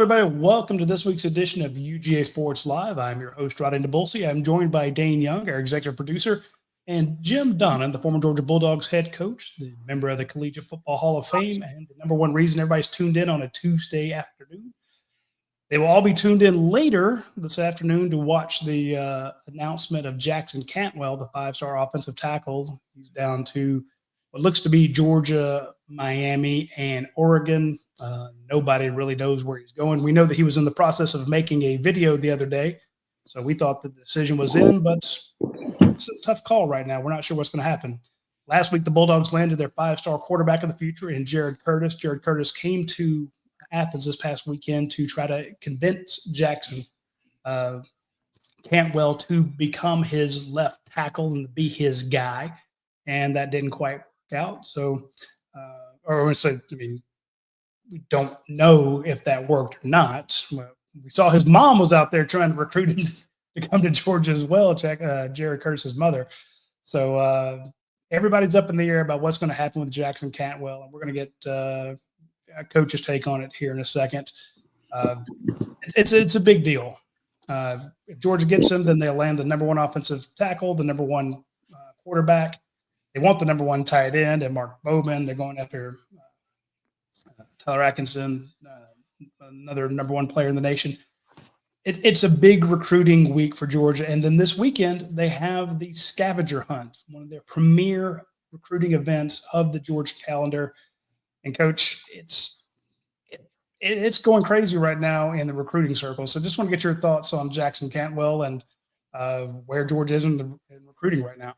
everybody. Welcome to this week's edition of UGASports Live. I'm your host, Radi Nabulsi. I'm joined by Dayne Young, our executive producer, and Jim Donnan, the former Georgia Bulldogs head coach, the member of the Collegiate Football Hall of Fame, and the number one reason everybody's tuned in on a Tuesday afternoon. They will all be tuned in later this afternoon to watch the announcement of Jackson Cantwell, the five-star offensive tackle. He's down to what looks to be Georgia, Miami, and Oregon. Nobody really knows where he's going. We know that he was in the process of making a video the other day, so we thought the decision was in, but it's a tough call right now. We're not sure what's going to happen. Last week, the Bulldogs landed their five-star quarterback of the future in Jared Curtis. Jared Curtis came to Athens this past weekend to try to convince Jackson Cantwell to become his left tackle and be his guy, and that didn't quite work out. So, we don't know if that worked or not. We saw his mom was out there trying to recruit him to come to Georgia as well, Jared Curtis's mother. So everybody's up in the air about what's going to happen with Jackson Cantwell, and we're going to get a coach's take on it here in a second. It's a big deal. If Georgia gets him, then they'll land the number one offensive tackle, the number one quarterback. They want the number one tight end and Mark Bowman. They're going after Tyler Atkinson, another number one player in the nation. It's a big recruiting week for Georgia. And then this weekend, they have the scavenger hunt, one of their premier recruiting events of the Georgia calendar. And, Coach, it's going crazy right now in the recruiting circle. So just want to get your thoughts on Jackson Cantwell and where Georgia is in recruiting right now.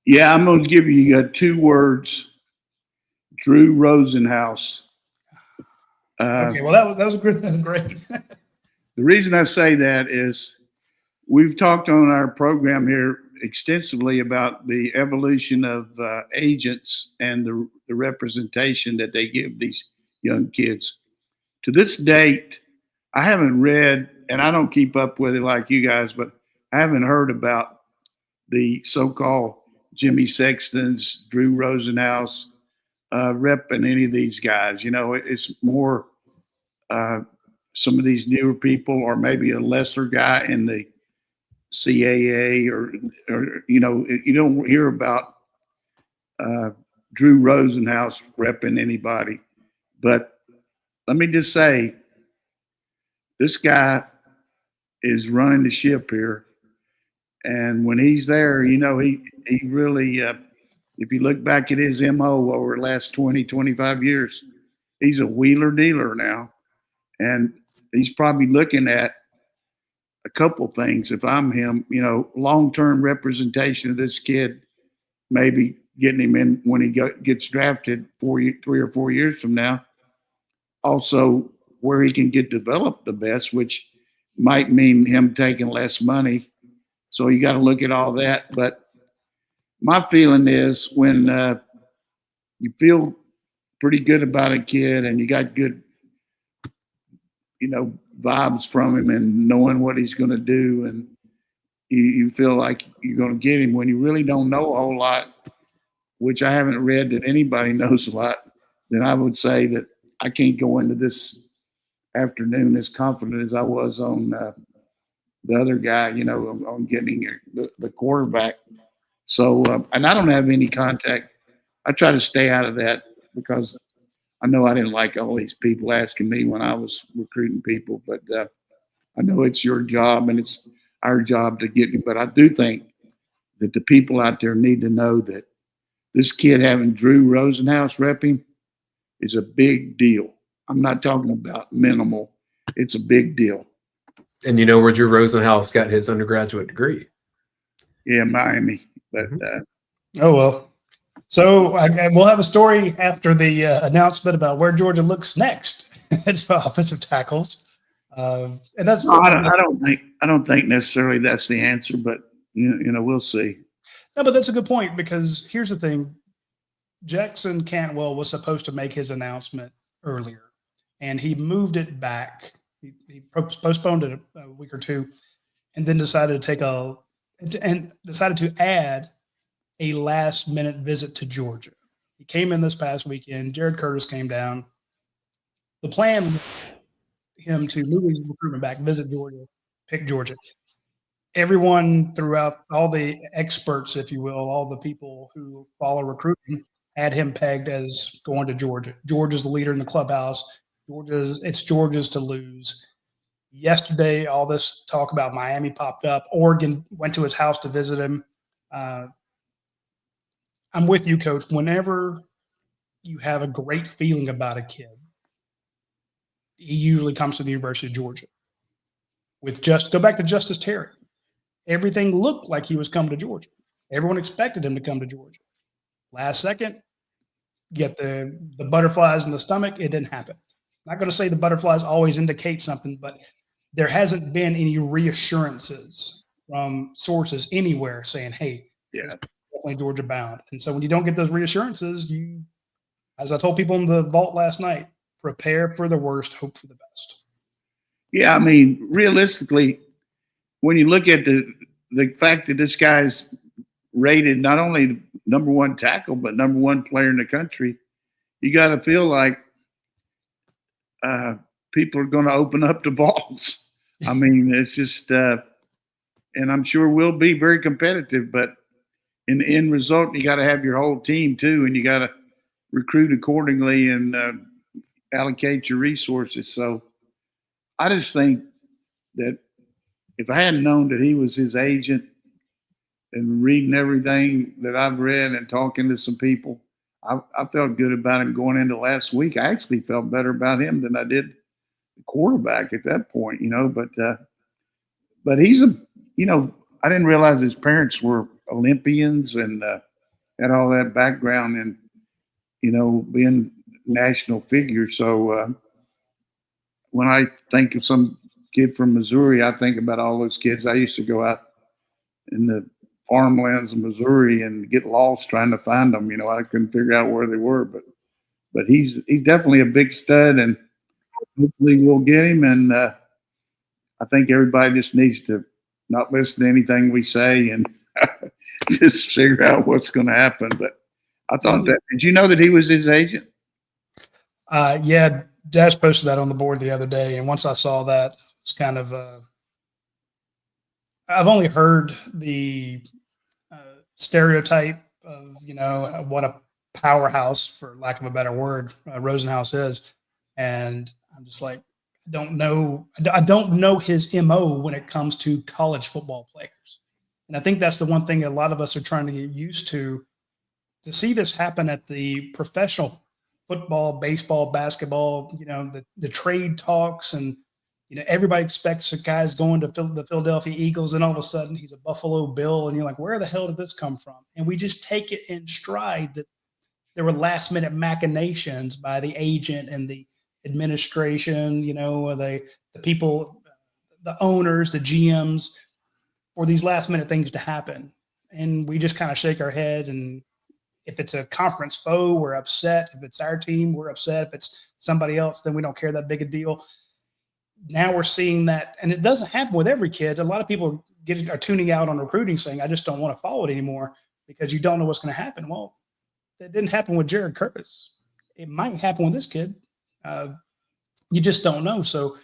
Yeah, I'm going to give you two words: Drew Rosenhaus. Okay, well, that was great. The reason I say that is we've talked on our program here extensively about the evolution of agents and the representation that they give these young kids. To this date, I haven't read, and I don't keep up with it like you guys, but I haven't heard about the so-called Jimmy Sextons, Drew Rosenhaus, repping any of these guys. You know, it's more some of these newer people, or maybe a lesser guy in the CAA, or you know, you don't hear about Drew Rosenhaus repping anybody. But let me just say, this guy is running the ship here. And when he's there, you know, he really, if you look back at his MO over the last 20, 25 years, he's a wheeler dealer now. And he's probably looking at a couple things. If I'm him, you know, long-term representation of this kid, maybe getting him in when he gets drafted 3 or 4 years from now. Also, where he can get developed the best, which might mean him taking less money. So you got to look at all that. But my feeling is when you feel pretty good about a kid and you got good, you know, vibes from him and knowing what he's going to do, and you feel like you're going to get him when you really don't know a whole lot, which I haven't read that anybody knows a lot, then I would say that I can't go into this afternoon as confident as I was on the other guy, you know, on getting the quarterback. So, and I don't have any contact. I try to stay out of that because I know I didn't like all these people asking me when I was recruiting people, but I know it's your job and it's our job to get you. But I do think that the people out there need to know that this kid having Drew Rosenhaus rep him is a big deal. I'm not talking about minimal. It's a big deal. And you know where Drew Rosenhaus got his undergraduate degree? Yeah, Miami. But oh, well. So we'll have a story after the announcement about where Georgia looks next at offensive tackles. And that's no, I don't think necessarily that's the answer, but you know, we'll see. No, but that's a good point, because here's the thing. Jackson Cantwell was supposed to make his announcement earlier, and he moved it back. He postponed it a week or two, and then decided to add a last-minute visit to Georgia. He came in this past weekend. Jared Curtis came down. The plan was him to move his recruitment back, visit Georgia, pick Georgia. Everyone throughout, all the experts, if you will, all the people who follow recruiting, had him pegged as going to Georgia. Georgia's the leader in the clubhouse. It's Georgia's to lose. Yesterday, all this talk about Miami popped up. Oregon went to his house to visit him. I'm with you, Coach. Whenever you have a great feeling about a kid, he usually comes to the University of Georgia. Go back to Justice Terry. Everything looked like he was coming to Georgia. Everyone expected him to come to Georgia. Last second, get the butterflies in the stomach. It didn't happen. I'm not going to say the butterflies always indicate something, but there hasn't been any reassurances from sources anywhere saying, hey, it's definitely Georgia bound. And so when you don't get those reassurances, as I told people in the vault last night, prepare for the worst, hope for the best. Yeah, I mean, realistically, when you look at the fact that this guy's rated not only number one tackle, but number one player in the country, you got to feel like people are going to open up the vaults. I mean, it's just, and I'm sure we'll be very competitive, but in the end result, you got to have your whole team too, and you got to recruit accordingly and allocate your resources. So I just think that if I hadn't known that he was his agent and reading everything that I've read and talking to some people, I felt good about him going into last week. I actually felt better about him than I did the quarterback at that point, but he's I didn't realize his parents were Olympians and had all that background and, being national figures. So when I think of some kid from Missouri, I think about all those kids. I used to go out in the farmlands of Missouri and get lost trying to find them. I couldn't figure out where they were, but he's definitely a big stud, and hopefully we'll get him. And I think everybody just needs to not listen to anything we say and just figure out what's going to happen. But I thought that. Did you know that he was his agent? Yeah, Dash posted that on the board the other day, and once I saw that, it's kind of I've only heard the stereotype of what a powerhouse, for lack of a better word, Rosenhaus is, and I'm just like, I don't know his MO when it comes to college football players, and I think that's the one thing a lot of us are trying to get used to see this happen at the professional football, baseball, basketball, the trade talks, and everybody expects a guy's going to the Philadelphia Eagles, and all of a sudden he's a Buffalo Bill, and you're like, where the hell did this come from? And we just take it in stride that there were last minute machinations by the agent and the administration, the people, the owners, the GMs, for these last minute things to happen. And we just kind of shake our head, and if it's a conference foe, we're upset. If it's our team, we're upset. If it's somebody else, then we don't care that big a deal. Now we're seeing that, and it doesn't happen with every kid. A lot of people are tuning out on recruiting, saying, I just don't want to follow it anymore because you don't know what's going to happen. Well, that didn't happen with Jared Curtis. It might happen with this kid. You just don't know. So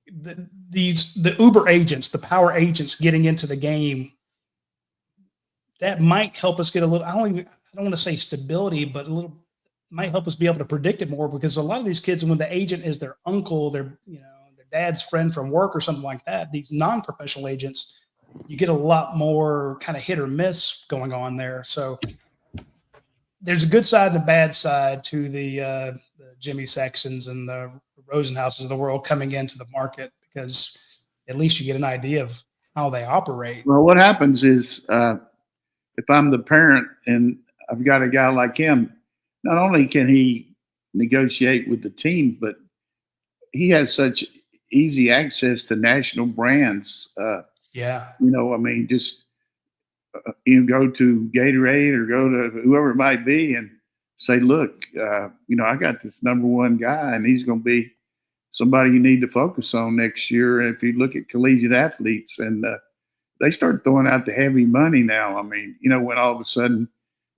the Uber agents, the power agents getting into the game, that might help us get a little, I don't want to say stability, but might help us be able to predict it more, because a lot of these kids, when the agent is their uncle, their dad's friend from work or something like that, these non-professional agents, you get a lot more kind of hit or miss going on there. So there's a good side and a bad side to the Jimmy Sextons and the Rosenhauses of the world coming into the market, because at least you get an idea of how they operate. Well, what happens is, if I'm the parent and I've got a guy like him, not only can he negotiate with the team, but he has such easy access to national brands. Just go to Gatorade or go to whoever it might be and say, look, I got this number one guy, and he's going to be somebody you need to focus on next year. If you look at collegiate athletes, and they start throwing out the heavy money now. I mean, when all of a sudden,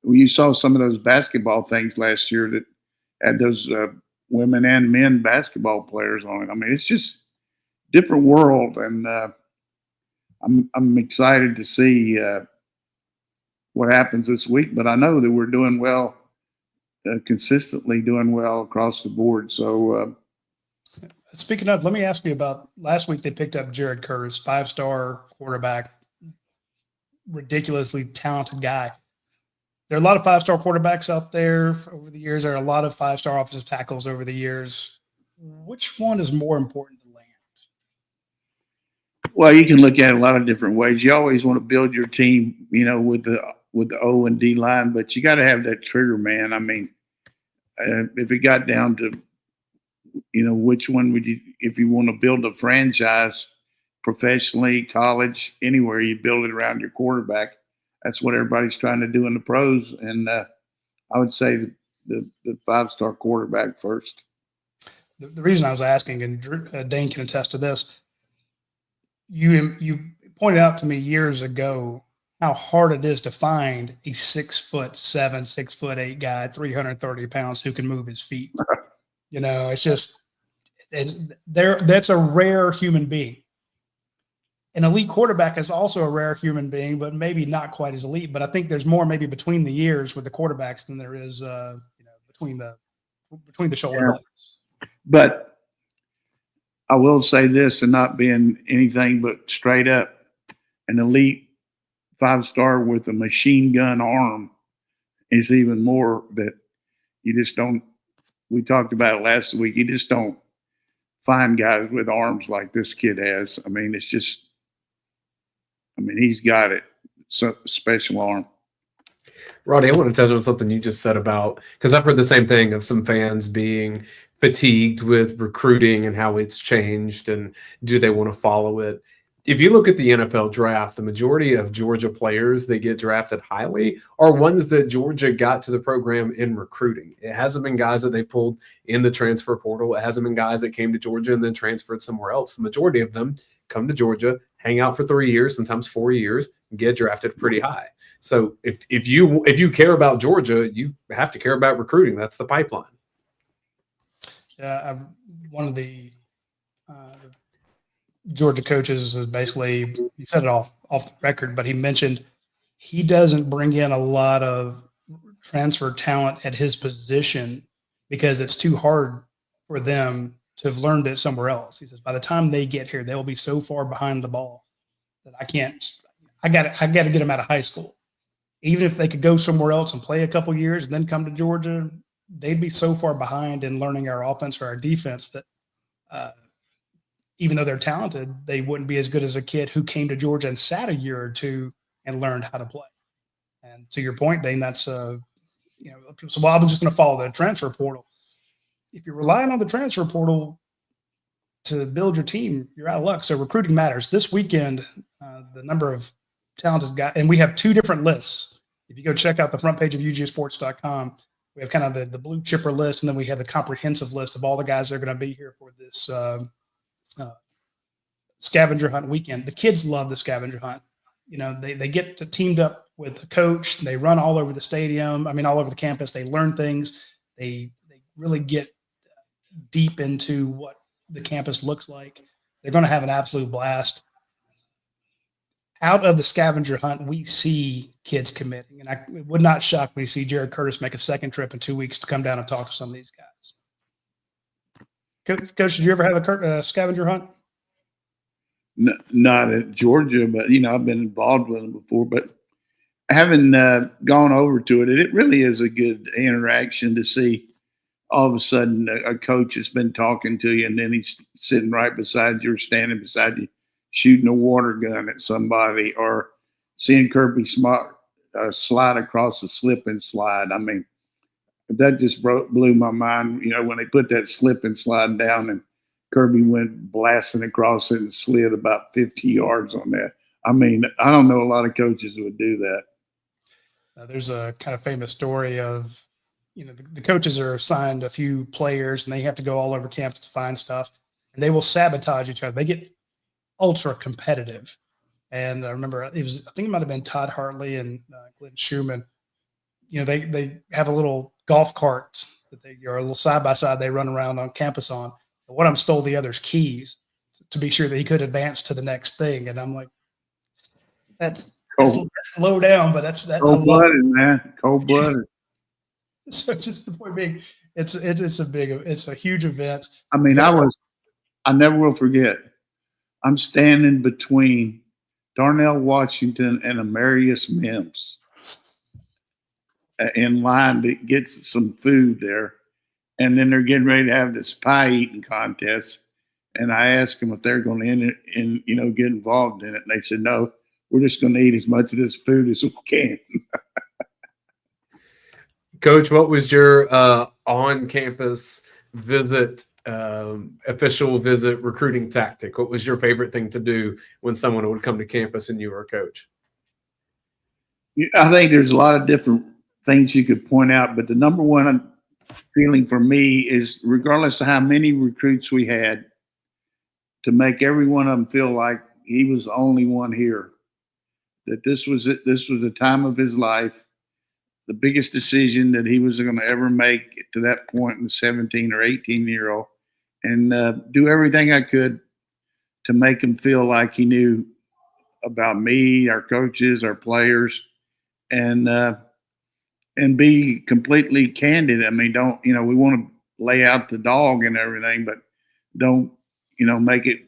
when you saw some of those basketball things last year that had those women and men basketball players on it. I mean, it's just different world, and I'm excited to see what happens this week. But I know that we're doing well, consistently doing well across the board. So, Speaking of, let me ask you about last week. They picked up Jared Curtis, 5-star quarterback, ridiculously talented guy. There are a lot of 5-star quarterbacks out there over the years. There are a lot of 5-star offensive tackles over the years. Which one is more important to land? well, you can look at it a lot of different ways. You always want to build your team, with the O and D line, but you got to have that trigger man. I mean, if it got down to, which one would you, if you want to build a franchise professionally, college, anywhere, you build it around your quarterback. That's what everybody's trying to do in the pros. And I would say the 5-star quarterback first. The reason I was asking, and Dayne can attest to this, you pointed out to me years ago how hard it is to find a 6'7", 6'8" guy, 330 pounds who can move his feet. That's a rare human being. An elite quarterback is also a rare human being, but maybe not quite as elite. But I think there's more maybe between the years with the quarterbacks than there is, between the shoulder blades. But I will say this, and not being anything but straight up, an elite 5-star with a machine gun arm is even more that you just don't. We talked about it last week. You just don't find guys with arms like this kid has. I mean, he's got it. So special arm. Roddy, I want to touch on something you just said about, because I've heard the same thing of some fans being fatigued with recruiting and how it's changed and do they want to follow it. If you look at the NFL draft, the majority of Georgia players that get drafted highly are ones that Georgia got to the program in recruiting. It hasn't been guys that they pulled in the transfer portal. It hasn't been guys that came to Georgia and then transferred somewhere else. The majority of them come to Georgia, hang out for 3 years, sometimes 4 years, and get drafted pretty high. So if you care about Georgia, you have to care about recruiting. That's the pipeline. Yeah, one of the Georgia coaches is basically, he said it off the record, but he mentioned he doesn't bring in a lot of transfer talent at his position because it's too hard for them to have learned it somewhere else. He says by the time they get here, they'll be so far behind the ball that I got to get them out of high school. Even if they could go somewhere else and play a couple years and then come to Georgia, they'd be so far behind in learning our offense or our defense that even though they're talented, they wouldn't be as good as a kid who came to Georgia and sat a year or two and learned how to play. And to your point, Dayne, that's so I'm just going to follow the transfer portal. If you're relying on the transfer portal to build your team, you're out of luck. So recruiting matters. This weekend, the number of talented guys, and we have 2 different lists. If you go check out the front page of UGASports.com, we have kind of the blue chipper list, and then we have the comprehensive list of all the guys that are going to be here for this scavenger hunt weekend. The kids love the scavenger hunt. They get teamed up with a coach. They run all over the stadium. All over the campus. They learn things. They really get deep into what the campus looks like. They're going to have an absolute blast. Out of the scavenger hunt, we see kids committing, and it would not shock me to see Jared Curtis make a second trip in 2 weeks to come down and talk to some of these guys. Coach, did you ever have a scavenger hunt? Not at Georgia, but I've been involved with them before. But having gone over to it, it really is a good interaction to see. All of a sudden, a coach has been talking to you, and then he's sitting right beside you or standing beside you, shooting a water gun at somebody, or seeing Kirby Smart slide across a slip and slide. That just blew my mind. When they put that slip and slide down and Kirby went blasting across it and slid about 50 yards on that. I don't know a lot of coaches would do that. There's a kind of famous story of, the coaches are assigned a few players and they have to go all over campus to find stuff, and they will sabotage each other. They get ultra competitive. And I remember I think it might've been Todd Hartley and Glenn Schumann. They have a little golf cart that they are a little side by side. They run around on campus on. And one of them stole the other's keys to be sure that he could advance to the next thing. And I'm like, that's low down, but that's cold blooded, man. Cold blooded. So just the point being, it's a huge event. I mean, I never will forget. I'm standing between Darnell Washington and Amarius Mims in line to get some food there. And then they're getting ready to have this pie eating contest. And I asked them if they're going to get involved in it. And they said, no, we're just going to eat as much of this food as we can. Coach, what was your on-campus visit, official visit recruiting tactic? What was your favorite thing to do when someone would come to campus and you were a coach? I think there's a lot of different things you could point out, but the number one feeling for me is, regardless of how many recruits we had, to make every one of them feel like he was the only one here, that this was it. This was the time of his life, the biggest decision that he was going to ever make to that point in the 17 or 18-year-old, and do everything I could to make him feel like he knew about me, our coaches, our players, and be completely candid. I mean, we want to lay out the dog and everything, but don't, make it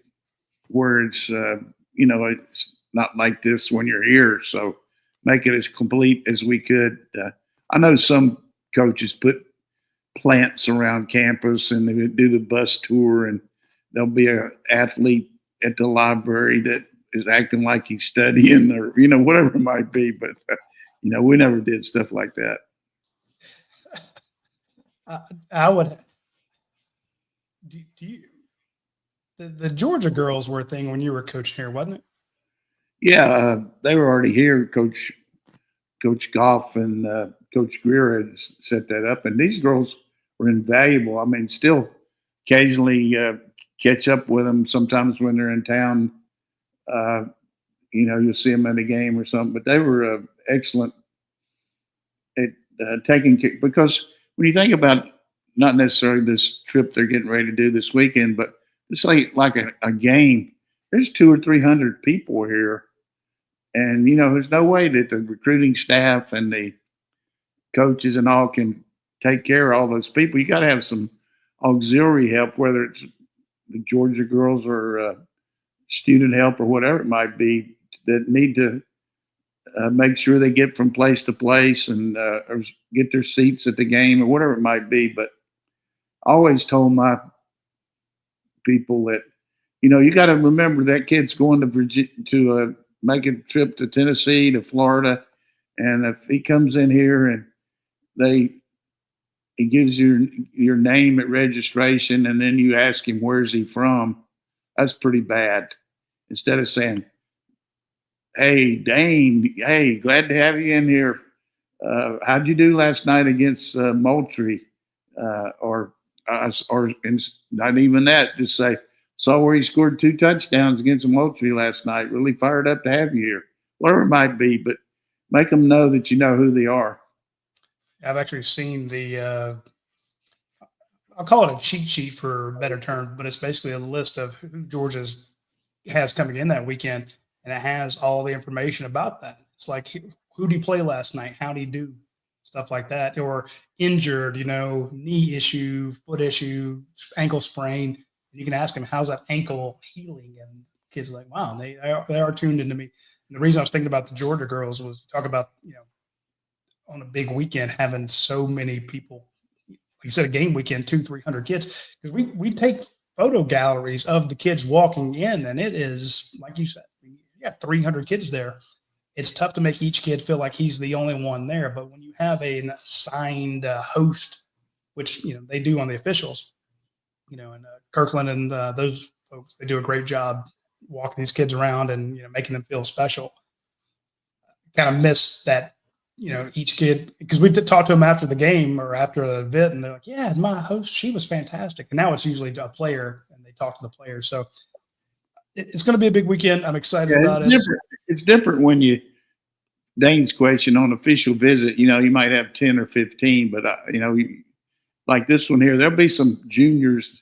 where it's, it's not like this when you're here. So make it as complete as we could. I know some coaches put plants around campus and they do the bus tour, and there'll be an athlete at the library that is acting like he's studying, or, whatever it might be. But, we never did stuff like that. I would. Do you? The Georgia girls were a thing when you were coaching here, wasn't it? Yeah, they were already here. Coach Goff and Coach Greer had set that up, and these girls were invaluable. I mean, still occasionally catch up with them sometimes when they're in town. You'll see them at a game or something, but they were excellent at taking care, because when you think about not necessarily this trip they're getting ready to do this weekend, but it's like a game, there's 200 or 300 people here. And, there's no way that the recruiting staff and the coaches and all can take care of all those people. You got to have some auxiliary help, whether it's the Georgia girls or student help or whatever it might be, that need to make sure they get from place to place and or get their seats at the game or whatever it might be. But I always told my people that, you got to remember that kid's going to Virginia to make a trip to Tennessee, to Florida. And if he comes in here and he gives your name at registration, and then you ask him, where's he from? That's pretty bad. Instead of saying, hey, Dayne, hey, glad to have you in here. How'd you do last night against Moultrie? Or not even that, just say, saw where he scored 2 touchdowns against Moultrie last night. Really fired up to have you here. Whatever it might be, but make them know that you know who they are. I've actually seen I'll call it a cheat sheet for a better term, but it's basically a list of who Georgia's has coming in that weekend, and it has all the information about that. It's like, who did he play last night? How did he do? Stuff like that. Or injured, knee issue, foot issue, ankle sprain. You can ask him, how's that ankle healing? And kids are like, wow, they are tuned into me. And the reason I was thinking about the Georgia girls was talk about, on a big weekend, having so many people, like you said, a game weekend, 200-300 kids, because we take photo galleries of the kids walking in, and it is, like you said, you got 300 kids there. It's tough to make each kid feel like he's the only one there. But when you have an assigned host, which, they do on the officials, and Kirkland and those folks, they do a great job walking these kids around and, making them feel special. Kind of miss that, each kid, because we did talk to them after the game or after the event, and they're like, yeah, my host, she was fantastic. And now it's usually a player, and they talk to the players. So it's going to be a big weekend. I'm excited about it. It's different when Dayne's question on official visit, you might have 10 or 15, but, like this one here, there'll be some juniors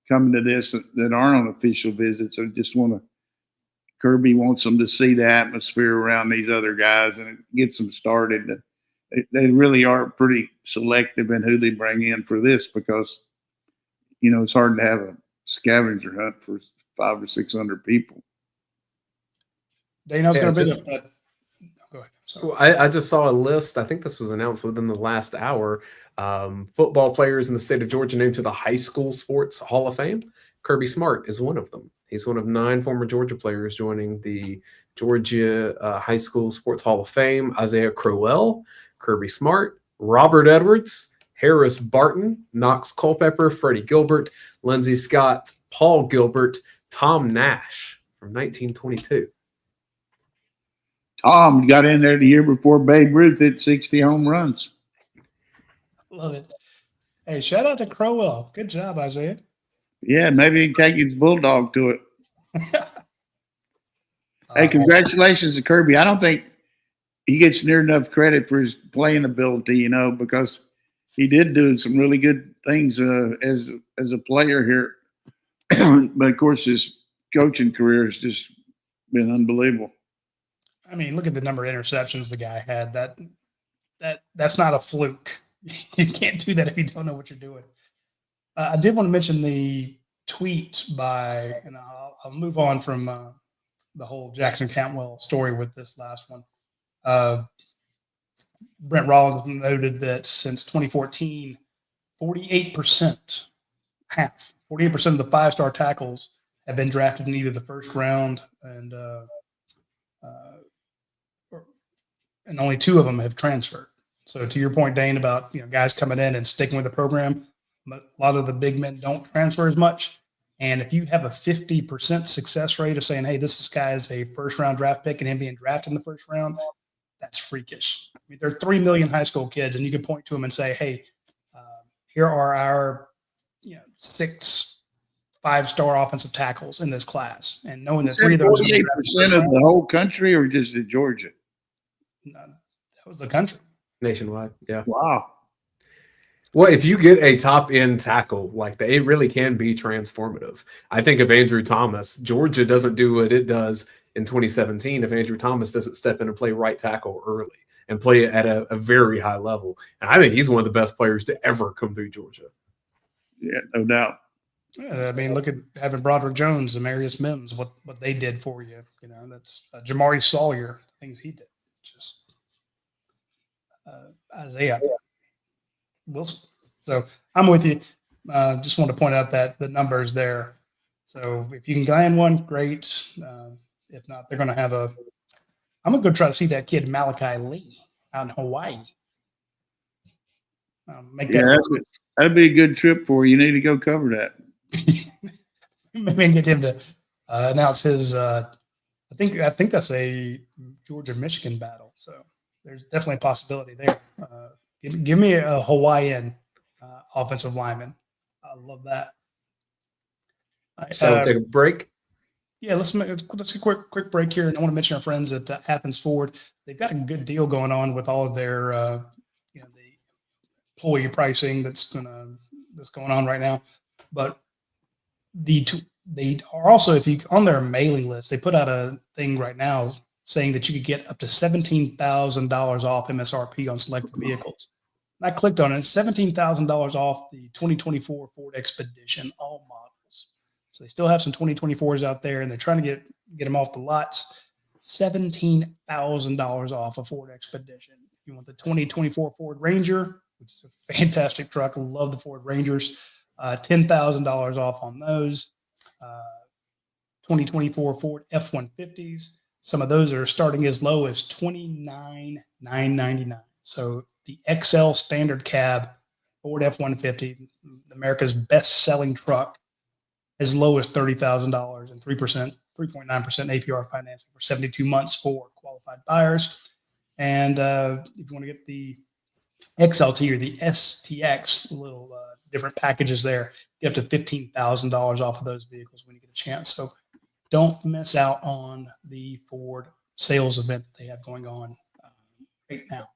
coming to this that aren't on official visits. I just want to. Kirby wants them to see the atmosphere around these other guys, and it gets them started. They really are pretty selective in who they bring in for this because, it's hard to have a scavenger hunt for 500 or 600 people. Dayne, I was Yeah, going to just- bring up that. Go ahead. Sorry. Well, I just saw a list. I think this was announced within the last hour. Football players in the state of Georgia named to the High School Sports Hall of Fame. Kirby Smart is one of them. He's one of 9 former Georgia players joining the Georgia High School Sports Hall of Fame. Isaiah Crowell, Kirby Smart, Robert Edwards, Harris Barton, Knox Culpepper, Freddie Gilbert, Lindsey Scott, Paul Gilbert, Tom Nash from 1922. Tom got in there the year before Babe Ruth hit 60 home runs. Love it. Hey, shout out to Crowell. Good job, Isaiah. Yeah, maybe he can take his Bulldog to it. Hey, congratulations to Kirby. I don't think he gets near enough credit for his playing ability, because he did do some really good things as a player here. But, of course, his coaching career has just been unbelievable. I mean, look at the number of interceptions the guy had. That's not a fluke. You can't do that if you don't know what you're doing. I did want to mention the tweet by, and I'll move on from the whole Jackson Cantwell story with this last one. Brent Rollins noted that since 2014, 48%, 48% of the 5-star tackles have been drafted in either the first round and only 2 of them have transferred. So to your point, Dayne, about guys coming in and sticking with the program, a lot of the big men don't transfer as much. And if you have a 50% success rate of saying, hey, this guy is a first-round draft pick and him being drafted in the first round, that's freakish. I mean, there are 3 million high school kids, and you can point to them and say, hey, here are our 6 5-star offensive tackles in this class. And knowing that 3 of those are 48% of the whole country or just in Georgia? That was the country. Nationwide, yeah. Wow. Well, if you get a top-end tackle like that, it really can be transformative. I think of Andrew Thomas. Georgia doesn't do what it does in 2017 if Andrew Thomas doesn't step in and play right tackle early and play it at a very high level. And I think he's one of the best players to ever come through Georgia. Yeah, no doubt. Yeah, I mean, look at having Broderick Jones, Amarius Mims, what they did for you. That's Jamari Sawyer, things he did. Just Isaiah Wilson. So I'm with you. Just want to point out that the numbers there. So if you can land one, great. If not, they're going to have I'm going to go try to see that kid Malachi Lee out in Hawaii. That'd be a good trip for you. You need to go cover that. Maybe get him to announce his. I think that's a Georgia-Michigan battle. So there's definitely a possibility there. Give me a Hawaiian offensive lineman. I love that. So take a break. Yeah, let's get a quick break here, and I want to mention our friends at Athens Ford. They've got a good deal going on with all of their the employee pricing that's going on right now. But they are also, if you on their mailing list, they put out a thing right now saying that you could get up to $17,000 off MSRP on selected vehicles. And I clicked on it. It's $17,000 off the 2024 Ford Expedition, all models. So they still have some 2024s out there, and they're trying to get them off the lots. $17,000 off a Ford Expedition. If you want the 2024 Ford Ranger, which is a fantastic truck, I love the Ford Rangers, $10,000 off on those. 2024 Ford F-150s. Some of those are starting as low as $29,999. So the XL standard cab Ford F-150, America's best-selling truck, as low as $30,000 and 3.9% APR financing for 72 months for qualified buyers. And if you want to get the XLT or the STX, little different packages there, get up to $15,000 off of those vehicles when you get a chance. So don't miss out on the Ford sales event that they have going on right now.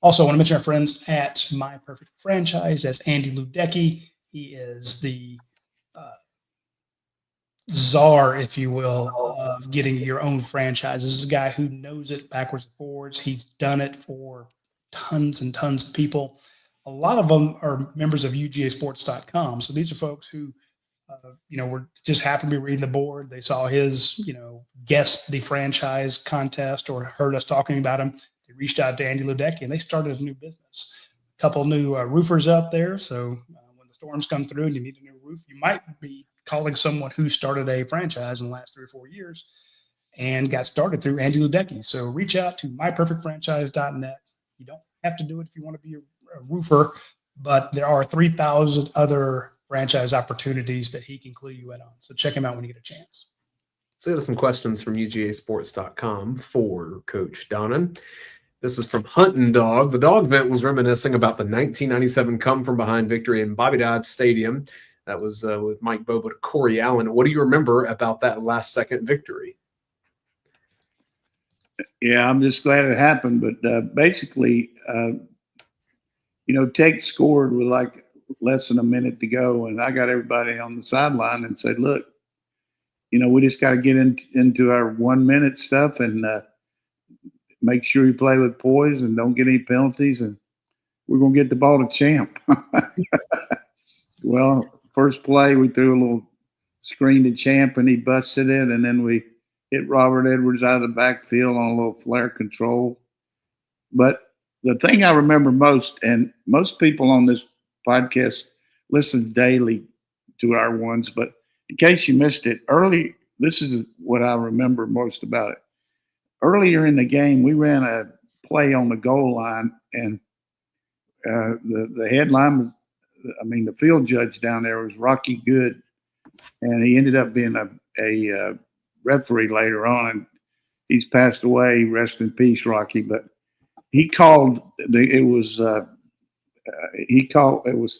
Also, I want to mention our friends at My Perfect Franchise. That's Andy Ludecky. He is the czar, if you will, of getting your own franchise. This is a guy who knows it backwards and forwards. He's done it for tons and tons of people. A lot of them are members of UGASports.com. So these are folks who, were just happened to be reading the board. They saw his, guess the franchise contest or heard us talking about him. They reached out to Andy Ludecky and they started a new business. A couple new roofers out there. So when the storms come through and you need a new roof, you might be calling someone who started a franchise in the last 3 or 4 years and got started through Andy Ludecky. So reach out to myperfectfranchise.net. You don't have to do it if you want to be a roofer, but there are 3,000 other franchise opportunities that he can clue you in on. So check him out when you get a chance. So we have some questions from UGAsports.com for Coach Donnan. This is from Hunting Dog. The dog vent was reminiscing about the 1997 come-from-behind victory in Bobby Dodd Stadium. That was with Mike Bobo to Corey Allen. What do you remember about that last-second victory? Yeah, I'm just glad it happened. But basically, Tech scored with like less than a minute to go, and I got everybody on the sideline and said, look, we just got to get into our 1 minute stuff and make sure you play with poise and don't get any penalties, and we're going to get the ball to Champ. Well, first play, we threw a little screen to Champ, and he busted it, and then we hit Robert Edwards out of the backfield on a little flare control. But the thing I remember most, and most people on this podcast listen daily to our ones, but in case you missed it, this is what I remember most about it. Earlier in the game, we ran a play on the goal line, and the headline, the field judge down there was Rocky Good, and he ended up being a referee later on, and he's passed away. Rest in peace, Rocky. But he called it was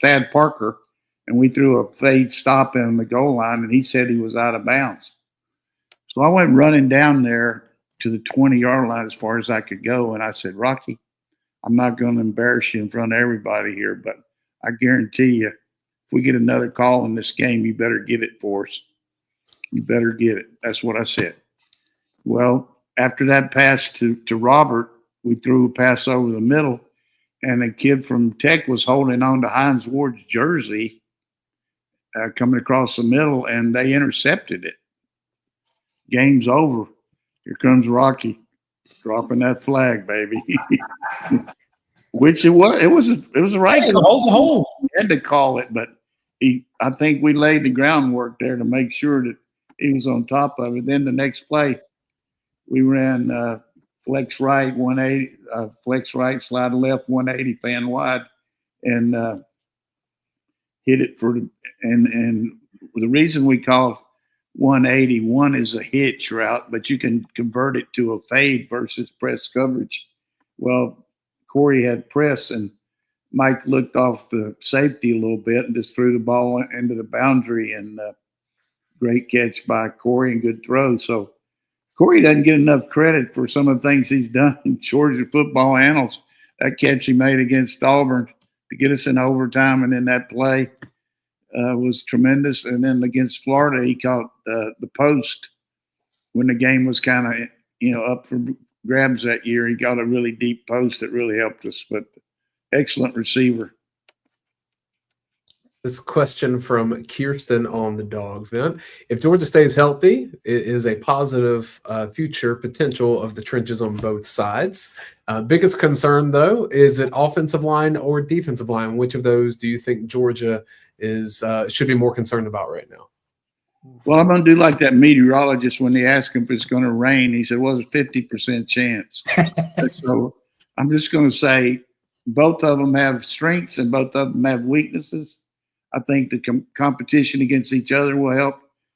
Thad Parker, and we threw a fade stop in the goal line, and he said he was out of bounds. So I went running down there to the 20-yard line as far as I could go, and I said, Rocky, I'm not going to embarrass you in front of everybody here, but I guarantee you, if we get another call in this game, you better get it for us. You better get it. That's what I said. Well, after that pass to Robert, we threw a pass over the middle, and a kid from Tech was holding on to Hines Ward's jersey coming across the middle, and they intercepted it. Game's over. Here comes Rocky dropping that flag, baby. Which it was a right call. Hold the hole. He had to call it, but I think we laid the groundwork there to make sure that he was on top of it. Then the next play, we ran flex right 180, flex right, slide left 180, fan wide, and hit it for and the reason we call 180, one is a hitch route, but you can convert it to a fade versus press coverage. Well, Corey had press, and Mike looked off the safety a little bit and just threw the ball into the boundary, and great catch by Corey and good throw. So Corey doesn't get enough credit for some of the things he's done in Georgia football annals. That catch he made against Auburn to get us in overtime, and then that play was tremendous. And then against Florida, he caught the post when the game was kind of up for grabs that year. He got a really deep post that really helped us. But excellent receiver. This question from Kirsten on the dog vent. If Georgia stays healthy, it is a positive future potential of the trenches on both sides. Biggest concern, though, is it offensive line or defensive line? Which of those do you think Georgia should be more concerned about right now? Well, I'm going to do like that meteorologist when they ask him if it's going to rain. He said, well, it's a 50% chance. So I'm just going to say both of them have strengths and both of them have weaknesses. I think the competition against each other will help.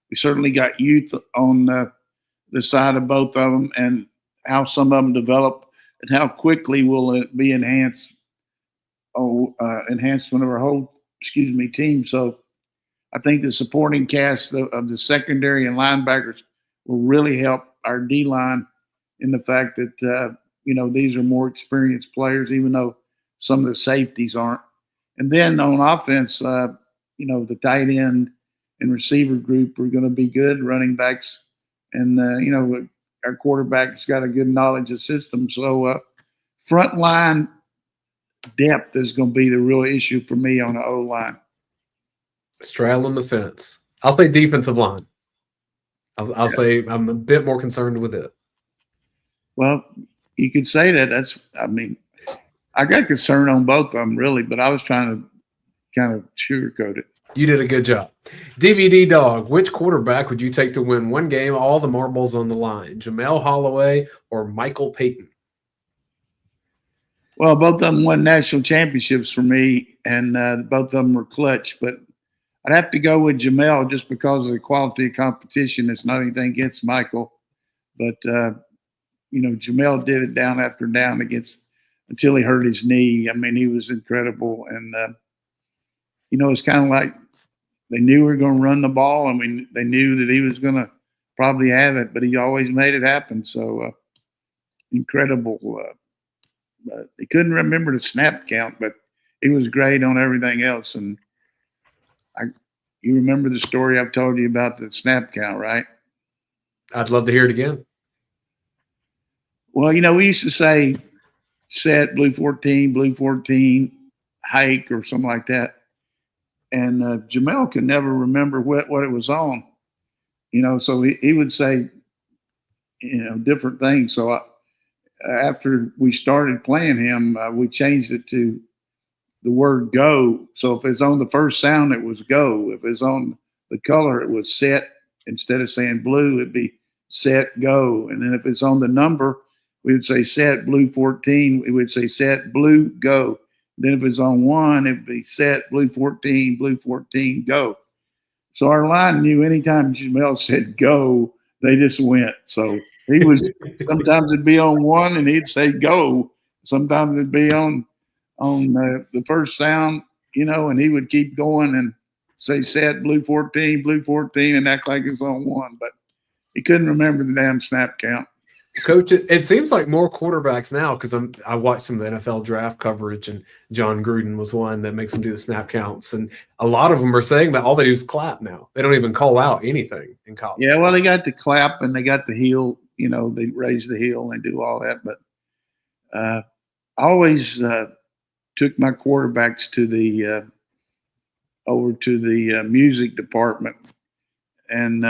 We certainly got youth on the side of both of them, and how some of them develop and how quickly will it be enhancement of our whole, team. So I think the supporting cast of the secondary and linebackers will really help our D-line in the fact that, these are more experienced players, even though some of the safeties aren't. And then on offense, the tight end and receiver group are going to be good, running backs. And, our quarterback's got a good knowledge of system. So front line depth is going to be the real issue for me on the O-line. Straddling the fence. I'll say defensive line. I'll say I'm a bit more concerned with it. Well, you could say that. I got concern on both of them, really, but I was trying to kind of sugarcoat it. You did a good job. DVD Dog, which quarterback would you take to win one game, all the marbles on the line? Jamel Holloway or Michael Payton? Well, both of them won national championships for me, and both of them were clutch. But I'd have to go with Jamel just because of the quality of competition. It's not anything against Michael. But, Jamel did it down after down until he hurt his knee. I mean, he was incredible. And, it's kind of like they knew we were going to run the ball. I mean, they knew that he was going to probably have it, but he always made it happen. So incredible. He couldn't remember the snap count, but he was great on everything else. And you remember the story I've told you about the snap count, right? I'd love to hear it again. Well, we used to say set, blue 14, hike, or something like that. And Jamel could never remember what it was on, so he would say, different things. So after we started playing him, we changed it to the word go. So if it's on the first sound, it was go. If it's on the color, it was set. Instead of saying blue, it'd be set, go. And then if it's on the number, we would say set, blue 14. We would say set, blue, go. Then if it's on one, it'd be set, blue 14, go. So our line knew anytime Jamel said go, they just went. So he was sometimes it'd be on one and he'd say go. Sometimes it'd be on the first sound, and he would keep going and say set, blue 14, and act like it's on one. But he couldn't remember the damn snap count. Coach, it seems like more quarterbacks now, because I watched some of the NFL draft coverage, and John Gruden was one that makes them do the snap counts. And a lot of them are saying that all they do is clap now. They don't even call out anything in college. Yeah, well, they got the clap and they got the heel. They raise the heel and do all that. But I always took my quarterbacks to over to the music department and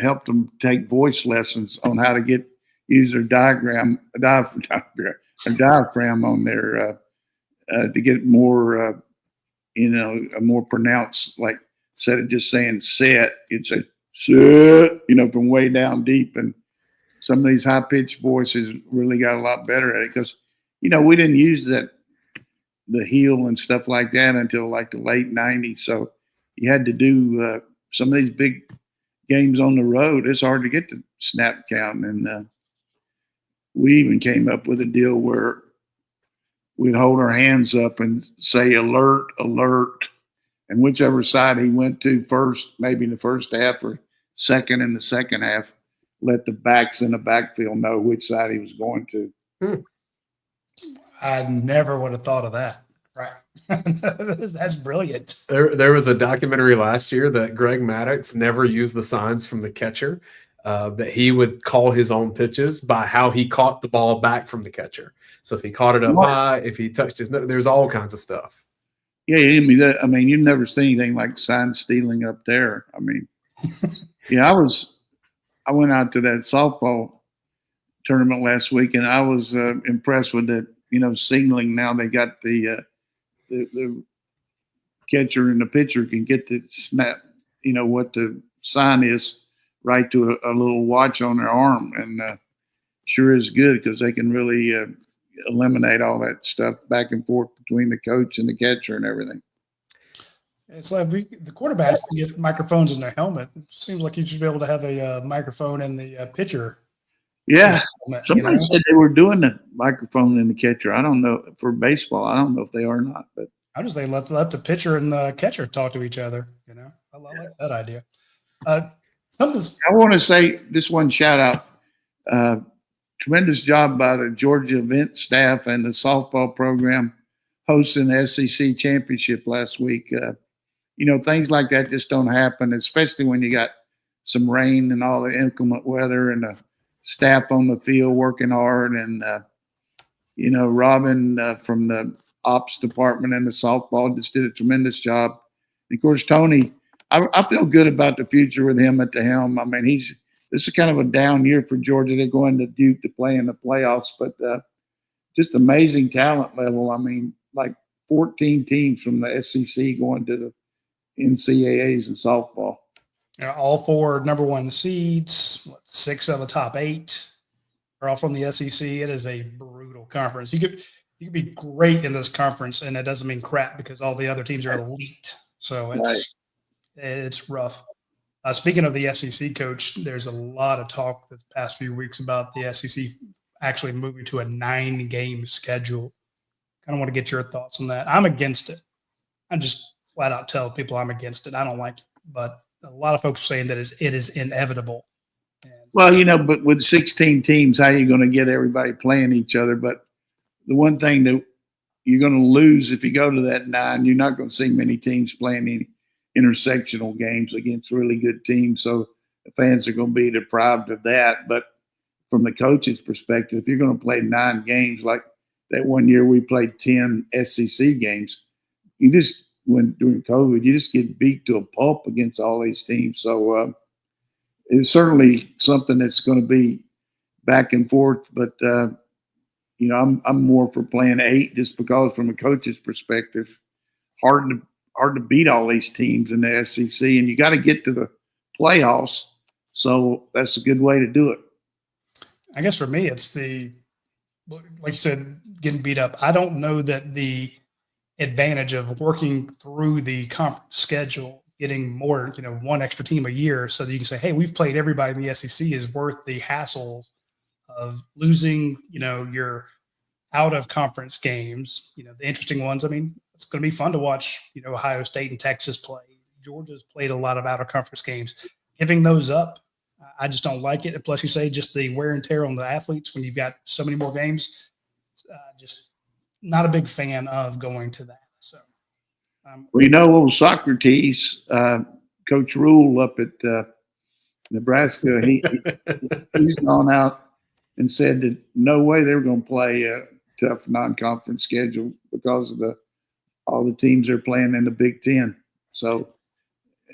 helped them take voice lessons on how to use their diaphragm on their to get more, a more pronounced, like instead of just saying set, you'd say set, from way down deep. And some of these high pitched voices really got a lot better at it because, we didn't use the heel and stuff like that until like the late 90s. So you had to do some of these big games on the road. It's hard to get the snap count. And we even came up with a deal where we'd hold our hands up and say alert, alert. And whichever side he went to first, maybe in the first half or second in the second half, let the backs in the backfield know which side he was going to. I never would have thought of that. Right. That's brilliant. There was a documentary last year that Greg Maddox never used the signs from the catcher, that he would call his own pitches by how he caught the ball back from the catcher. So if he caught it up high, if he touched his nose, there's all kinds of stuff. Yeah, you've never seen anything like sign stealing up there. I mean, yeah, I went out to that softball tournament last week, and I was impressed with the signaling. Now they got the catcher and the pitcher can get the snap, what the sign is right to a little watch on their arm, and sure is good because they can really eliminate all that stuff back and forth between the coach and the catcher and everything. It's like the quarterbacks can get microphones in their helmet. It seems like you should be able to have a microphone in the pitcher. Yeah. Somebody said they were doing the microphone in the catcher. I don't know for baseball. I don't know if they are or not, but I just say let the pitcher and the catcher talk to each other. I like that idea. I want to say this one shout out tremendous job by the Georgia event staff and the softball program hosting the SEC championship last week. Things like that just don't happen, especially when you got some rain and all the inclement weather and the staff on the field working hard. And, Robin from the ops department and the softball just did a tremendous job. And of course, Tony, I feel good about the future with him at the helm. I mean, this is kind of a down year for Georgia. They're going to Duke to play in the playoffs, but just amazing talent level. I mean, like 14 teams from the SEC going to the NCAAs in softball. All 4 number 1 seeds, 6 of the top 8 are all from the SEC. It is a brutal conference. You could be great in this conference, and that doesn't mean crap because all the other teams are elite. So it's rough. Speaking of the SEC, Coach, there's a lot of talk the past few weeks about the SEC actually moving to a 9-game schedule. Kind of want to get your thoughts on that. I'm against it. I'm just flat out tell people I'm against it. I don't like it, but a lot of folks are saying that it is inevitable. Well, but with 16 teams, how are you going to get everybody playing each other? But the one thing that you're going to lose if you go to that 9, you're not going to see many teams playing any intersectional games against really good teams. So the fans are going to be deprived of that. But from the coach's perspective, if you're going to play 9 games, like that one year we played 10 SEC games, during COVID, you just get beat to a pulp against all these teams. So it's certainly something that's going to be back and forth. But, I'm more for playing 8 just because from a coach's perspective, hard to beat all these teams in the SEC, and you got to get to the playoffs. So that's a good way to do it. I guess for me, it's like you said, getting beat up. I don't know that the advantage of working through the conference schedule, getting more, one extra team a year so that you can say, hey, we've played everybody in the SEC is worth the hassles of losing, your out of conference games, the interesting ones. I mean, it's going to be fun to watch, Ohio State and Texas play. Georgia's played a lot of out of conference games. Giving those up, I just don't like it. And plus, you say just the wear and tear on the athletes when you've got so many more games. Just not a big fan of going to that. So, old Socrates, Coach Rule up at Nebraska, he's gone out and said that no way they were going to play a tough non-conference schedule because of all the teams they're playing in the Big Ten. So,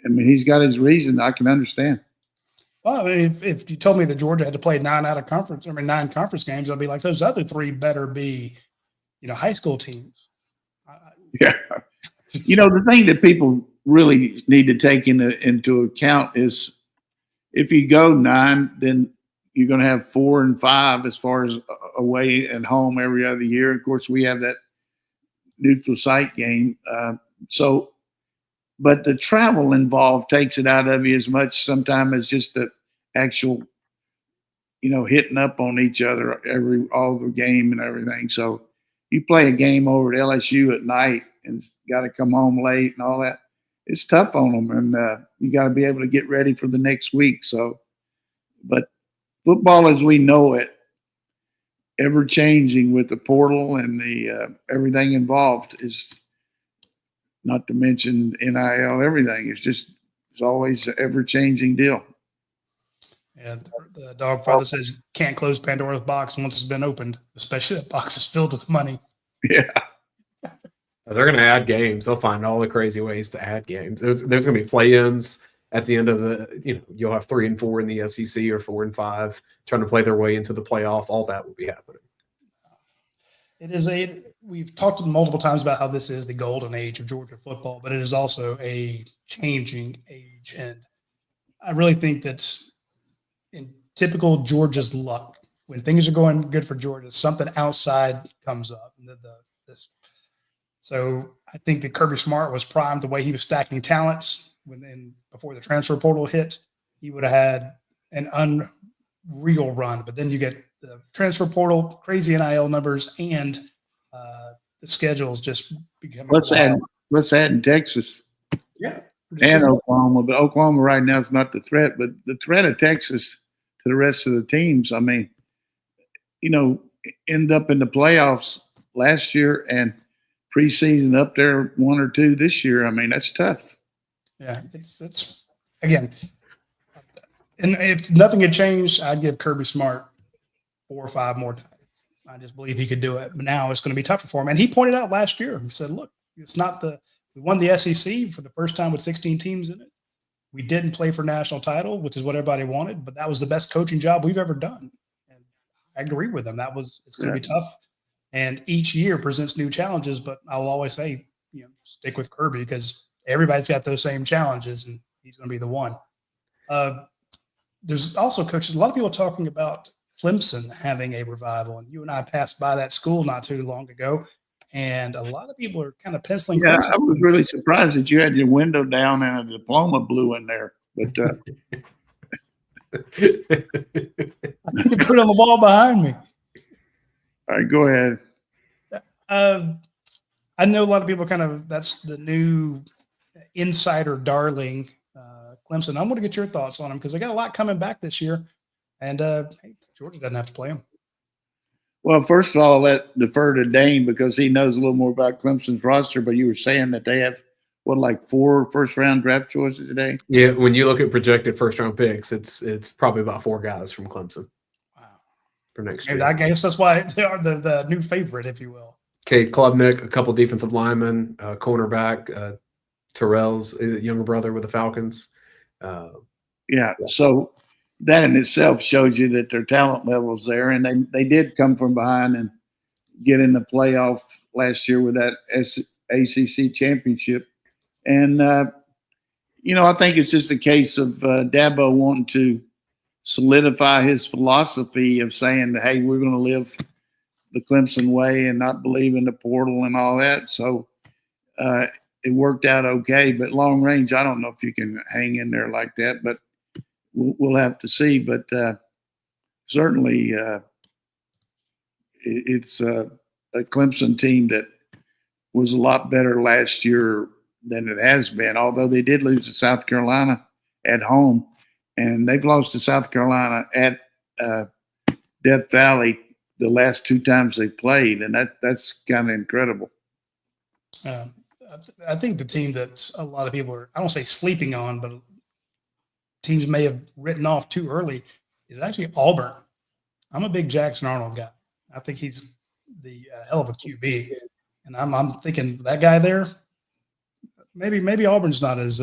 I mean, he's got his reason. I can understand. Well, I mean, if you told me that Georgia had to play 9 conference games, I'd be like, those other 3 better be, high school teams. Yeah. The thing that people really need to take into account is if you go 9, then you're going to have 4 and 5 as far as away and home every other year. Of course, we have that neutral site game. But the travel involved takes it out of you as much sometimes as just the actual, hitting up on each other all the game and everything. So you play a game over at LSU at night and got to come home late and all that. It's tough on them, and you got to be able to get ready for the next week. So, but football as we know it, ever changing with the portal and the everything involved is. Not to mention NIL, everything. It's always an ever-changing deal. And the dog father says you can't close Pandora's box once it's been opened, especially that box is filled with money. Yeah. They're going to add games. They'll find all the crazy ways to add games. There's going to be play-ins at the end of you'll have 3 and 4 in the SEC or 4 and 5 trying to play their way into the playoff. All that will be happening. We've talked multiple times about how this is the golden age of Georgia football, but it is also a changing age. And I really think that in typical Georgia's luck, when things are going good for Georgia, something outside comes up. So I think that Kirby Smart was primed the way he was stacking talents before the transfer portal hit. He would have had an unreal run, but then you get the transfer portal, crazy NIL numbers, and the schedules just become. Let's add in Texas. Yeah. And Oklahoma, but Oklahoma right now is not the threat, but the threat of Texas to the rest of the teams. I mean, end up in the playoffs last year and preseason up there 1 or 2 this year. I mean, that's tough. Yeah, it's again, and if nothing had changed, I'd give Kirby Smart 4 or 5 more titles. I just believe he could do it. But now it's going to be tougher for him. And he pointed out last year, he said, look, it's not we won the SEC for the first time with 16 teams in it. We didn't play for national title, which is what everybody wanted, but that was the best coaching job we've ever done. And I agree with him. It's going to be tough. And each year presents new challenges, but I'll always say, stick with Kirby because everybody's got those same challenges and he's going to be the one. There's also, coaches, a lot of people talking about Clemson having a revival, and you and I passed by that school not too long ago, and a lot of people are kind of penciling. Yeah, Clemson. I was really surprised that you had your window down and a diploma blew in there. But you can put it on the wall behind me. All right, go ahead. I know a lot of people that's the new insider darling, Clemson. I'm going to get your thoughts on them because they got a lot coming back this year, and hey, Georgia doesn't have to play them. Well, first of all, I'll defer to Dayne because he knows a little more about Clemson's roster. But you were saying that they have like 4 first-round draft choices today? Yeah, when you look at projected first-round picks, it's probably about 4 guys from Clemson. Wow. For next year. I guess that's why they are the new favorite, if you will. Kate Klubnik, a couple defensive linemen, cornerback, Terrell's younger brother with the Falcons. Yeah, so that in itself shows you that their talent level's there, and they did come from behind and get in the playoff last year with that ACC championship. And, I think it's just a case of Dabo wanting to solidify his philosophy of saying, hey, we're going to live the Clemson way and not believe in the portal and all that. So it worked out okay. But long range, I don't know if you can hang in there like that, but we'll have to see. But certainly it's a Clemson team that was a lot better last year than it has been, although they did lose to South Carolina at home, and they've lost to South Carolina at Death Valley the last 2 times they played, and that's kind of incredible. I think the team that a lot of people are, I don't say sleeping on, but teams may have written off too early is actually Auburn. I'm a big Jackson Arnold guy. I think he's the hell of a QB, and I'm thinking that guy there. Maybe Auburn's not as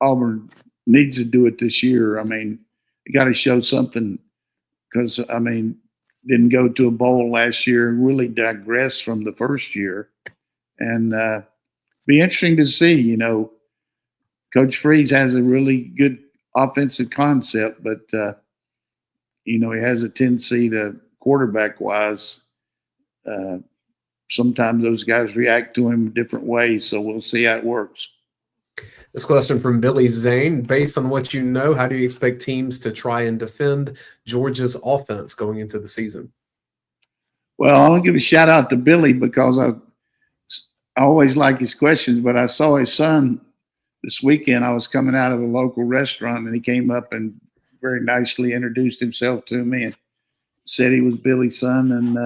Auburn needs to do it this year. I mean, you got to show something because didn't go to a bowl last year and really digressed from the first year, and be interesting to see. Coach Freeze has a really good offensive concept, but he has a tendency to quarterback wise. Sometimes those guys react to him different ways, so we'll see how it works. This question from Billy Zane. Based on what you know, how do you expect teams to try and defend Georgia's offense going into the season? Well, I want to give a shout out to Billy because I always like his questions, but I saw his son this weekend. I was coming out of a local restaurant, and he came up and very nicely introduced himself to me and said he was Billy's son. And,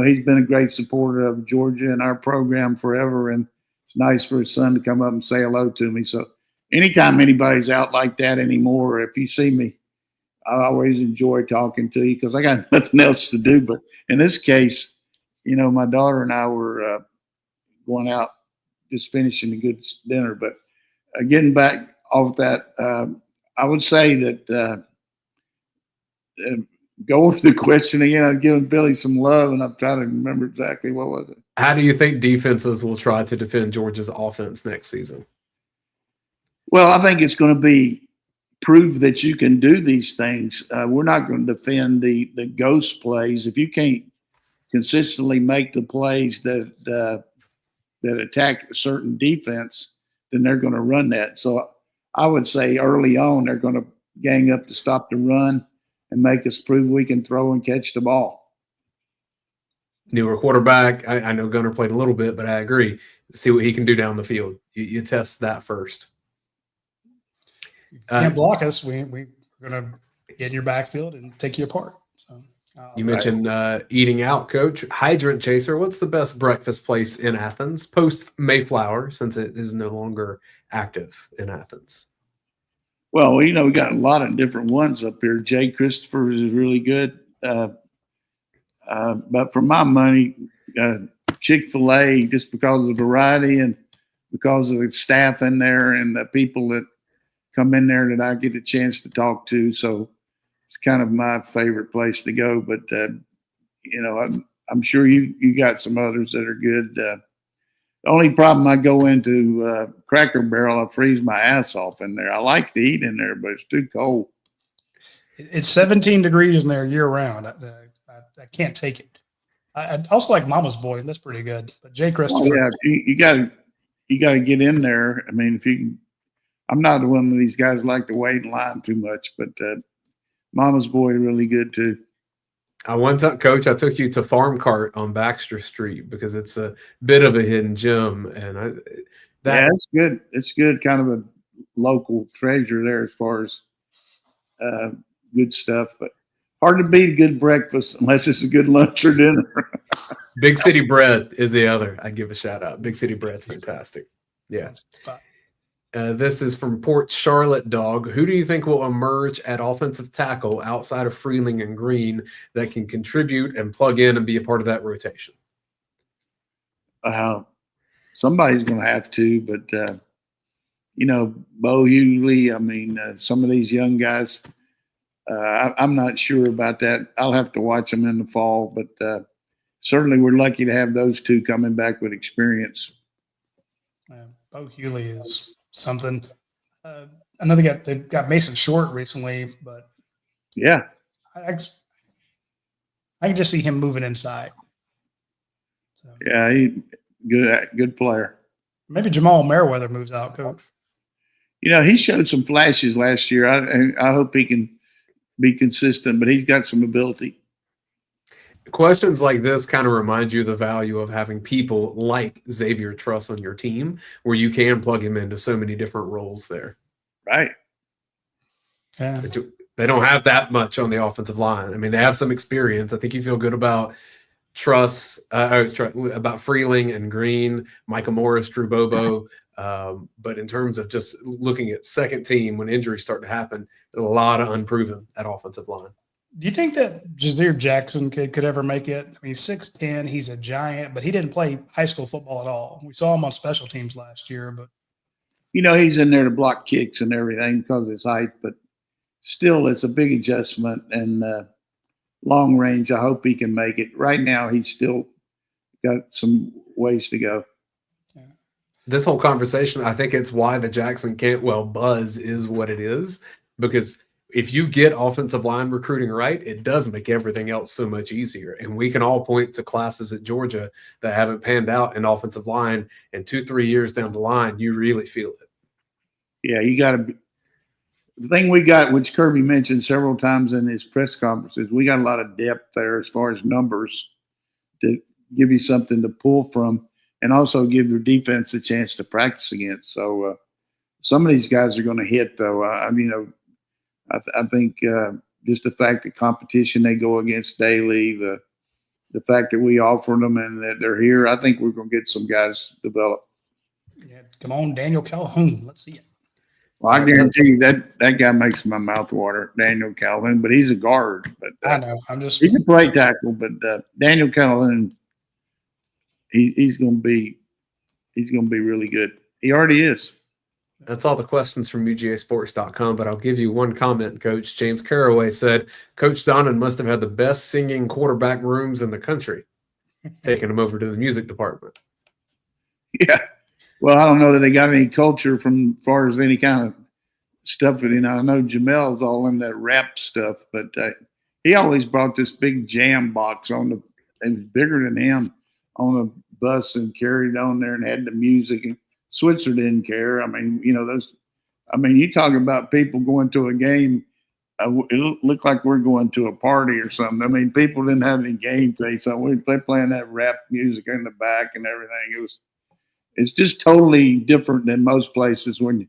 he's been a great supporter of Georgia and our program forever, and it's nice for his son to come up and say hello to me. So anytime anybody's out like that anymore, if you see me, I always enjoy talking to you because I got nothing else to do. But in this case, my daughter and I were going out, just finishing a good dinner. But getting back off that, I would say that go over the question again. I'm giving Billy some love, and I'm trying to remember exactly what was it. How do you think defenses will try to defend Georgia's offense next season? Well, I think it's going to be prove that you can do these things. We're not going to defend the ghost plays. If you can't consistently make the plays that attack a certain defense, then they're going to run that. So I would say early on they're going to gang up to stop the run and make us prove we can throw and catch the ball. Newer quarterback. I know Gunner played a little bit, but I agree. See what he can do down the field. You test that first. You can't block us. We're going to get in your backfield and take you apart. So You mentioned eating out, Coach. Hydrant Chaser, what's the best breakfast place in Athens post Mayflower, since it is no longer active in Athens? Well, we got a lot of different ones up here. Jay Christopher's is really good. But for my money, Chick-fil-A, just because of the variety and because of the staff in there and the people that come in there that I get a chance to talk to. So it's kind of my favorite place to go. But, I'm sure you got some others that are good. The only problem, I go into Cracker Barrel, I freeze my ass off in there. I like to eat in there, but it's too cold. It's 17 degrees in there year round. I can't take it. I also like Mama's Boy, and that's pretty good. But Jay Christopher. Oh, yeah, you got to get in there. I mean, if you can, I'm not one of these guys like to wait in line too much, but Mama's Boy is really good too. One time, Coach, I took you to Farm Cart on Baxter Street because it's a bit of a hidden gem, and yeah, it's good. It's good, kind of a local treasure there as far as good stuff. But hard to beat a good breakfast unless it's a good lunch or dinner. Big City Bread is the other. I'd give a shout out. Big City Bread's fantastic. Yeah. This is from Port Charlotte Dog. Who do you think will emerge at offensive tackle outside of Freeling and Green that can contribute and plug in and be a part of that rotation? Somebody's going to have to, but Bo Hughley. I mean, some of these young guys. I'm not sure about that. I'll have to watch them in the fall, but certainly we're lucky to have those two coming back with experience. Bo Hughley is something. Another guy, they've got Mason Short recently, but yeah, I can just see him moving inside. So, yeah, he good player. Maybe Jamal Merriweather moves out, Coach. He showed some flashes last year. I hope he can be consistent, but he's got some ability. Questions like this kind of remind you the value of having people like Xavier Truss on your team, where you can plug him into so many different roles there. Right. Yeah. They don't have that much on the offensive line. I mean, they have some experience. I think you feel good about Truss, about Freeling and Green, Micah Morris, Drew Bobo. But in terms of just looking at second team when injuries start to happen, there's a lot of unproven at offensive line. Do you think that Jazeer Jackson could ever make it? I mean, he's 6'10", he's a giant, but he didn't play high school football at all. We saw him on special teams last year, but he's in there to block kicks and everything because of his height, but still it's a big adjustment, and long range, I hope he can make it. Right now he's still got some ways to go. This whole conversation, I think it's why the Jackson Cantwell buzz is what it is, because if you get offensive line recruiting right, it does make everything else so much easier. And we can all point to classes at Georgia that haven't panned out in offensive line, and 2-3 years down the line, you really feel it. Yeah, you got to be. The thing we got, which Kirby mentioned several times in his press conferences, we got a lot of depth there as far as numbers to give you something to pull from, and also give your defense a chance to practice against. So some of these guys are going to hit, though. I think just the fact that competition they go against daily, the fact that we offer them and that they're here, I think we're going to get some guys develop. Yeah, come on, Daniel Calhoun. Let's see it. Well, I guarantee you that guy makes my mouth water, Daniel Calhoun, but he's a guard. But I know. He can play tackle, but Daniel Calhoun, he's going to be really good. He already is. That's all the questions from UGASports.com, but I'll give you one comment, Coach. James Caraway said, Coach Donnan must have had the best singing quarterback rooms in the country, taking him over to the music department. Yeah. Well, I don't know that they got any culture from as far as any kind of stuff. I know Jamel's all in that rap stuff, but he always brought this big jam box it was bigger than him, on a bus and carried on there and had the music. And Switzer didn't care. I mean, you talk about people going to a game. It looked like we're going to a party or something. I mean, people didn't have any game face. So they're playing that rap music in the back and everything. It's just totally different than most places when,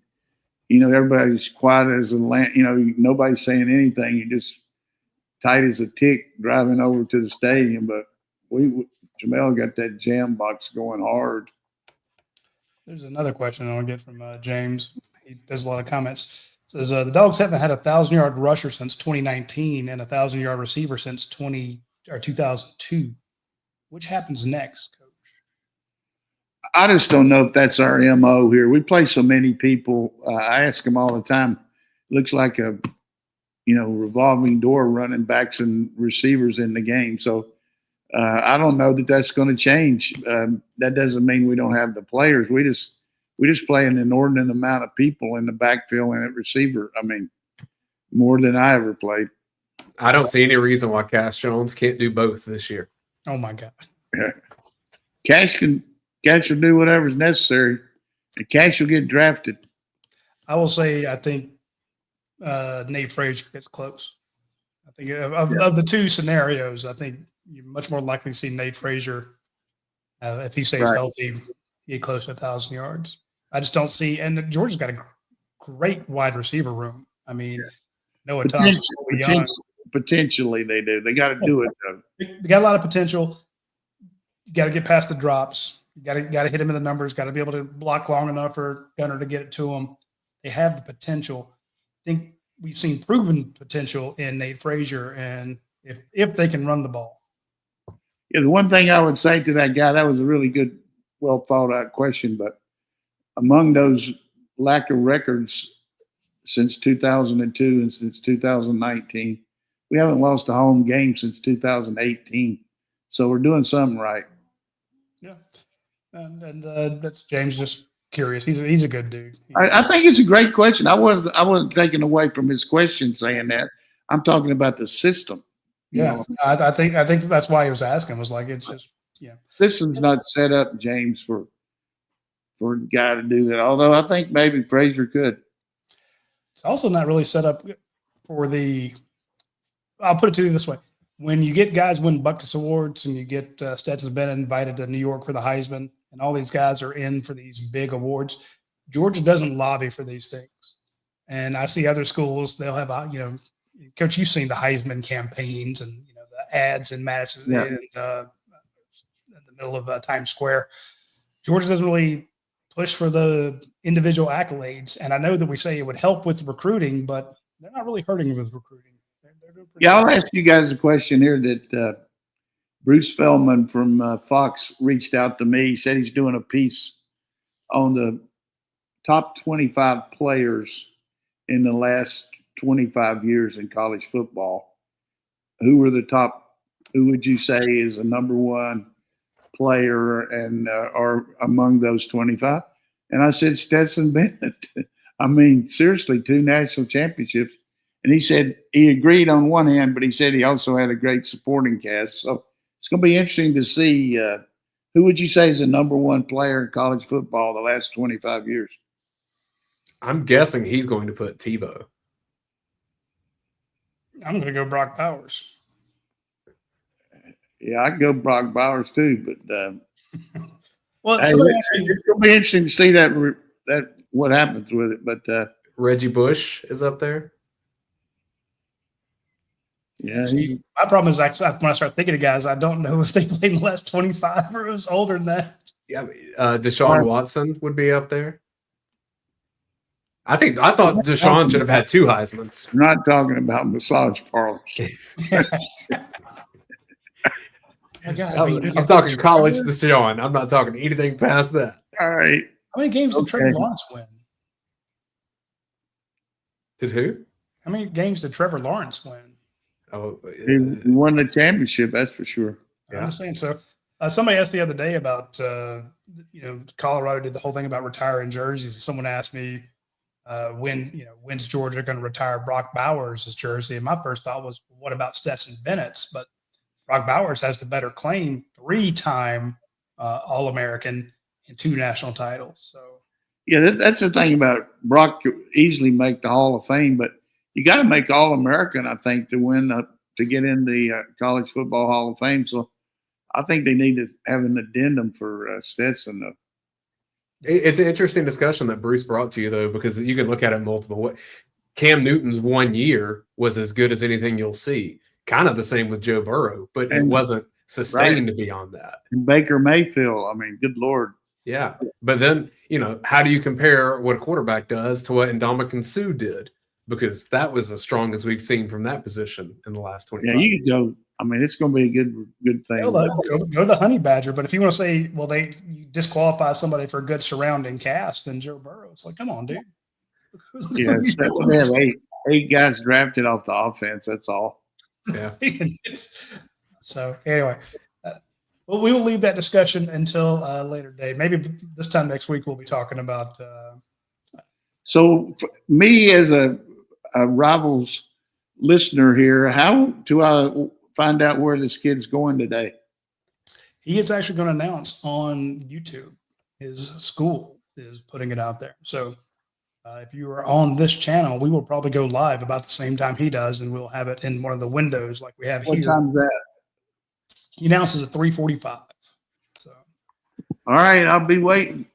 everybody's quiet as a lamb. Nobody's saying anything. You just tight as a tick driving over to the stadium, but Jamel got that jam box going hard. There's another question I want to get from James. He does a lot of comments. It says the Dogs haven't had a 1,000-yard rusher since 2019 and a 1,000-yard receiver since 2002. Which happens next, Coach? I just don't know if that's our MO here. We play so many people. I ask them all the time. It looks like a revolving door, running backs and receivers in the game. So I don't know that that's going to change. That doesn't mean we don't have the players. We just play an inordinate amount of people in the backfield and at receiver. I mean, more than I ever played. I don't see any reason why Cass Jones can't do both this year. Oh my God. Yeah. Cash will do whatever's necessary, and Cash will get drafted. I will say I think Nate Frazier gets close. I think of the two scenarios, I think you're much more likely to see Nate Frazier if he stays healthy, get close to 1,000 yards. I just don't see, and Georgia's got a great wide receiver room. I mean, Noah Thompson, potentially they do. They got to do it though. They got a lot of potential. You got to get past the drops. You got to hit him in the numbers. Got to be able to block long enough for Gunner to get it to him. They have the potential. I think we've seen proven potential in Nate Frazier, and if they can run the ball. Yeah, the one thing I would say to that guy, that was a really good, well thought out question. But among those lack of records since 2002 and since 2019, we haven't lost a home game since 2018. So we're doing something right. Yeah, and that's James. Just curious. He's a good dude. I think it's a great question. I wasn't taken away from his question saying that. I'm talking about the system. Yeah, I think that's why he was asking. Was like, it's just system's not set up, James, for a guy to do that. Although I think maybe Frazier could. It's also not really set up for the. I'll put it to you this way: when you get guys win Buckus Awards and you get Stetson Bennett invited to New York for the Heisman, and all these guys are in for these big awards, Georgia doesn't lobby for these things. And I see other schools; they'll have Coach, you've seen the Heisman campaigns and the ads in Madison in the middle of Times Square. Georgia doesn't really push for the individual accolades, and I know that we say it would help with recruiting, but they're not really hurting with recruiting. They're doing pretty I'll ask you guys a question here that Bruce Feldman from Fox reached out to me. He said he's doing a piece on the top 25 players in the last 25 years in college football. Who were the top? Who would you say is a number one player and are among those 25? And I said Stetson Bennett. I mean, seriously, 2 national championships. And he said he agreed on one hand, but he said he also had a great supporting cast. So it's going to be interesting to see who would you say is the number one player in college football the last 25 years? I'm guessing he's going to put Tebow. I'm going to go Brock Bowers. Yeah, I'd go Brock Bowers too, but well, it's going to be interesting to see that what happens with it. But Reggie Bush is up there. Yeah, my problem is when I start thinking of guys, I don't know if they played in the last 25 or it was older than that. Yeah, Deshaun Watson would be up there. I thought Deshaun should have had 2 Heismans. I'm not talking about massage parlors. I'm talking college Deshaun. I'm not talking anything past that. All right. How many games did Trevor Lawrence win? Did who? How many games did Trevor Lawrence win? Oh, he won the championship, that's for sure. Yeah. I'm just saying. So somebody asked the other day about, Colorado did the whole thing about retiring jerseys. Someone asked me when's Georgia going to retire Brock Bowers' jersey? And my first thought was, what about Stetson Bennett's? But Brock Bowers has the better claim, 3-time All-American and 2 national titles. So yeah, that's the thing about it. Brock could easily make the Hall of Fame, but you got to make All-American, I think, to win to get in the College Football Hall of Fame. So I think they need to have an addendum for Stetson, though. It's an interesting discussion that Bruce brought to you, though, because you can look at it multiple ways. Cam Newton's 1 year was as good as anything you'll see. kind of the same with Joe Burrow, but it And- wasn't sustained beyond that. And Baker Mayfield, I mean, good Lord. Yeah. But then, how do you compare what a quarterback does to what Ndamukong Suh did? Because that was as strong as we've seen from that position in the last 25 Yeah, you could go. I mean, it's going to be a good thing. Go to the Honey Badger. But if you want to say, well, you disqualify somebody for a good surrounding cast, then Joe Burrow. It's like, come on, dude. Yeah, they have eight guys drafted off the offense. That's all. Yeah. So anyway, well, we will leave that discussion until a later date. Maybe this time next week we'll be talking about. So, me as a Rivals listener here, how do I find out where this kid's going today? He is actually going to announce on YouTube. His school is putting it out there. So if you are on this channel, we will probably go live about the same time he does, and we'll have it in one of the windows like we have What here. time's that? He announces at 3:45. So, All right, I'll be waiting.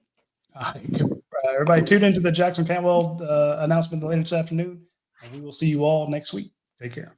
Everybody tune into the Jackson Cantwell announcement later this afternoon, and we will see you all next week. Take care.